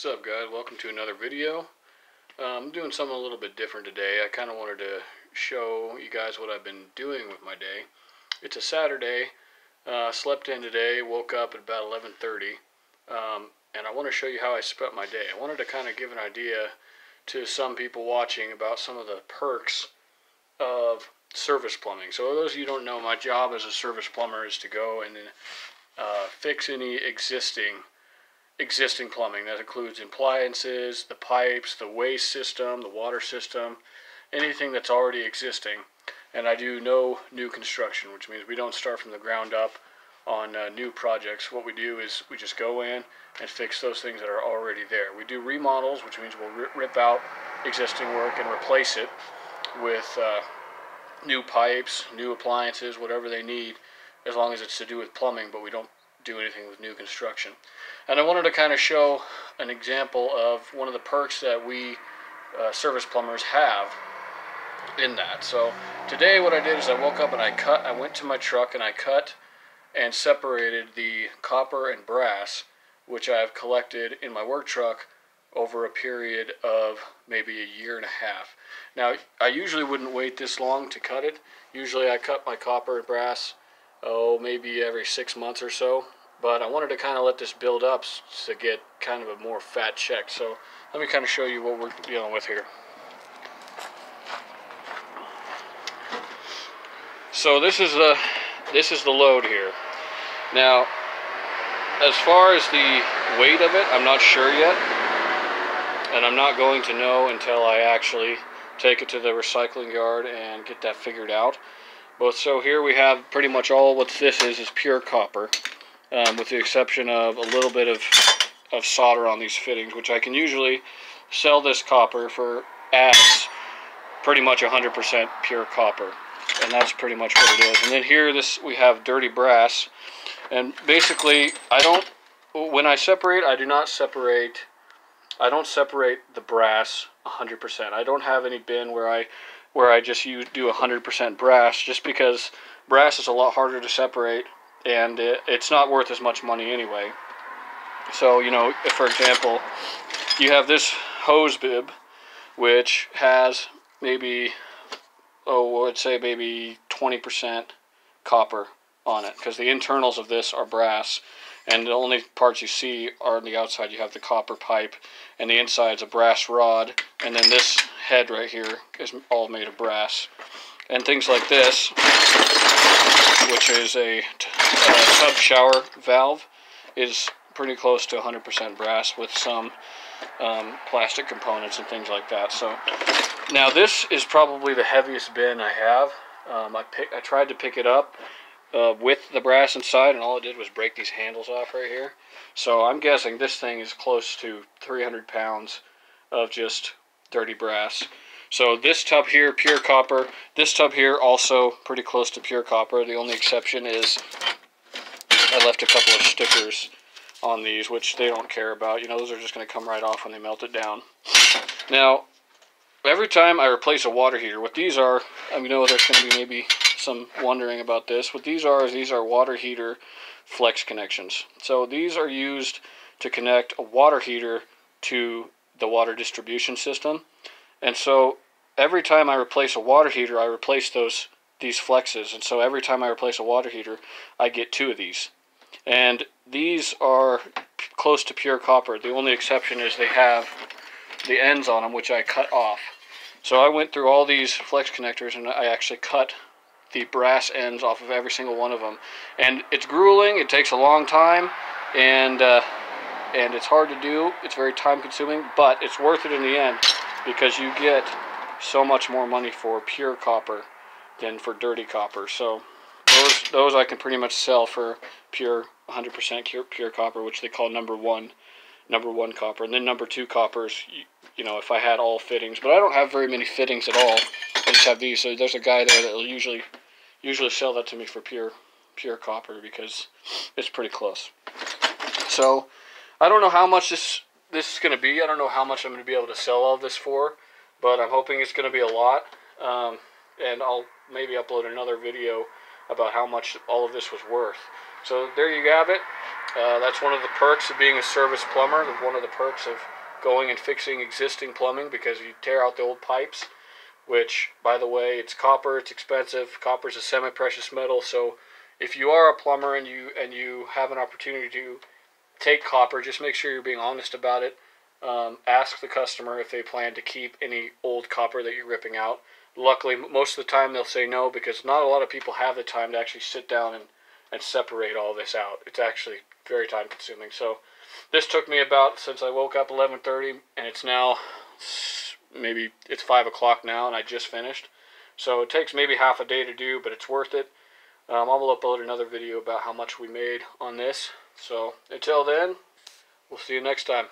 What's up, guys? Welcome to another video. I'm doing something a little bit different today. I kind of wanted to show you guys what I've been doing with my day. It's a Saturday. Slept in today, woke up at about 11:30, and I want to show you how I spent my day. I wanted to kind of give an idea to some people watching about some of the perks of service plumbing. So those of you who don't know, my job as a service plumber is to go and fix any existing plumbing. That includes appliances, the pipes, the waste system, the water system, anything that's already existing. And I do no new construction, which means we don't start from the ground up on new projects. What we do is we just go in and fix those things that are already there. We do remodels, which means we'll rip out existing work and replace it with new pipes, new appliances, whatever they need, as long as it's to do with plumbing, but we don't do anything with new construction. And I wanted to kind of show an example of one of the perks that we service plumbers have in that. So today what I did is I woke up and I went to my truck and I cut and separated the copper and brass, which I've collected in my work truck over a period of maybe a year and a half. Now, I usually wouldn't wait this long to cut it. Usually I cut my copper and brass maybe every 6 months or so, but I wanted to kind of let this build up to get kind of a more fat check. So let me kind of show you what we're dealing with here. So this is the load here. Now, as far as the weight of it, I'm not sure yet, and I'm not going to know until I actually take it to the recycling yard and get that figured out. But so here we have pretty much all what this is pure copper, with the exception of a little bit of solder on these fittings, which I can usually sell this copper for as pretty much 100% pure copper, and that's pretty much what it is. And then here we have dirty brass, and basically when I separate, I don't separate the brass 100%. I don't have any bin where I just do 100% brass, just because brass is a lot harder to separate, and it's not worth as much money anyway. So, you know, if, for example, you have this hose bib, which has maybe, let's say maybe 20% copper on it, because the internals of this are brass, and the only parts you see are on the outside. You have the copper pipe, and the inside's a brass rod, and then this head right here is all made of brass. And things like this, which is a tub shower valve, is pretty close to 100% brass with some plastic components and things like that. So now this is probably the heaviest bin I have. I tried to pick it up with the brass inside, and all it did was break these handles off right here. So I'm guessing this thing is close to 300 pounds of just dirty brass. So this tub here, pure copper. This tub here, also pretty close to pure copper. The only exception is I left a couple of stickers on these, which they don't care about. You know, those are just going to come right off when they melt it down. Now, every time I replace a water heater, what these are, I know there's going to be maybe some wondering about this. What these are water heater flex connections. So these are used to connect a water heater to the water distribution system. And so every time I replace a water heater, I replace these flexes. And so every time I replace a water heater, I get 2 of these. And these are close to pure copper. The only exception is they have the ends on them, which I cut off. So I went through all these flex connectors, and I actually cut the brass ends off of every single one of them. And it's grueling, it takes a long time, and it's hard to do. It's very time consuming, but it's worth it in the end, because you get so much more money for pure copper than for dirty copper. So those I can pretty much sell for pure 100% pure copper, which they call number one copper. And then number 2 coppers, you know, if I had all fittings, but I don't have very many fittings at all. I just have these. So there's a guy there that will usually sell that to me for pure copper, because it's pretty close. So I don't know how much this is going to be. I don't know how much I'm going to be able to sell all of this for, but I'm hoping it's going to be a lot. And I'll maybe upload another video about how much all of this was worth. So there you have it. That's one of the perks of being a service plumber. One of the perks of going and fixing existing plumbing, because you tear out the old pipes, which, by the way, it's copper, it's expensive. Copper is a semi-precious metal, so if you are a plumber and you have an opportunity to take copper, just make sure you're being honest about it. Ask the customer if they plan to keep any old copper that you're ripping out. Luckily, most of the time they'll say no, because not a lot of people have the time to actually sit down and separate all this out. It's actually very time consuming. So this took me about, since I woke up 11:30, and it's now maybe it's 5 o'clock now, and I just finished. So it takes maybe half a day to do, but it's worth it. I will upload another video about how much we made on this. So until then, we'll see you next time.